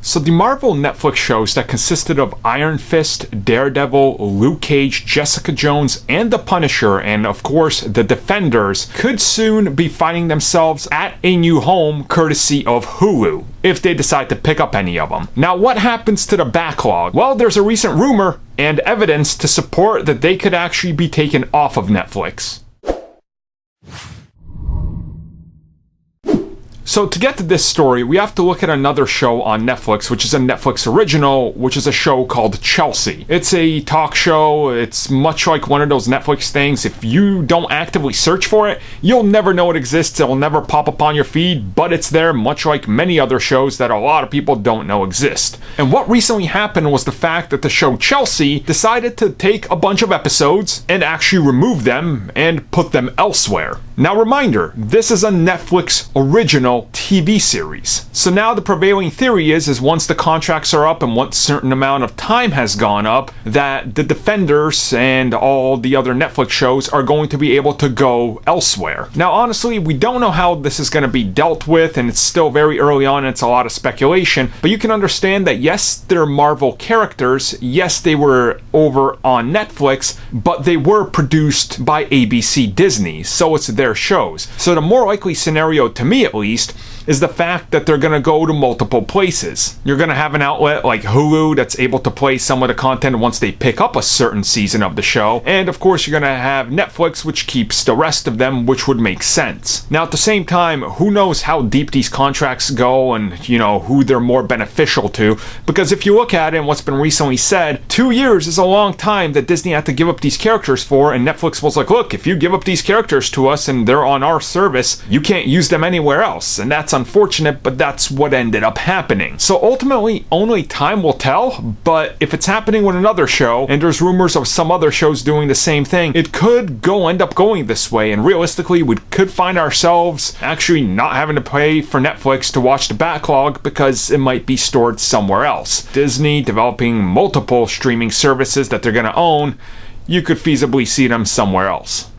So the Marvel Netflix shows that consisted of Iron Fist, Daredevil, Luke Cage, Jessica Jones, and The Punisher, and of course The Defenders, could soon be finding themselves at a new home courtesy of Hulu, if they decide to pick up any of them. Now, what happens to the backlog? Well, there's a recent rumor and evidence to support that they could actually be taken off of Netflix. So to get to this story, we have to look at another show on Netflix, which is a Netflix original, which is a show called Chelsea. It's a talk show. It's much like one of those Netflix things. If you don't actively search for it, you'll never know it exists. It will never pop up on your feed, but it's there, much like many other shows that a lot of people don't know exist. And what recently happened was the fact that the show Chelsea decided to take a bunch of episodes and actually remove them and put them elsewhere. Now, reminder, this is a Netflix original TV series. So now the prevailing theory is once the contracts are up and once a certain amount of time has gone up, that the Defenders and all the other Netflix shows are going to be able to go elsewhere. Now, honestly, we don't know how this is going to be dealt with, and it's still very early on, and it's a lot of speculation, but you can understand that yes, they're Marvel characters, yes, they were over on Netflix, but they were produced by ABC Disney, so it's their shows. So the more likely scenario, to me at least, is the fact that they're going to go to multiple places. You're going to have an outlet like Hulu that's able to play some of the content once they pick up a certain season of the show, and of course you're going to have Netflix, which keeps the rest of them, which would make sense. Now at the same time, who knows how deep these contracts go and, you know, who they're more beneficial to, because if you look at it and what's been recently said, 2 years is a long time that Disney had to give up these characters for, and Netflix was like, look, if you give up these characters to us and they're on our service, you can't use them anywhere else, and that's unfortunate, but that's what ended up happening. So ultimately, only time will tell, but if it's happening with another show, and there's rumors of some other shows doing the same thing, it could end up going this way, and realistically, we could find ourselves actually not having to pay for Netflix to watch the backlog because it might be stored somewhere else. Disney developing multiple streaming services that they're going to own, you could feasibly see them somewhere else.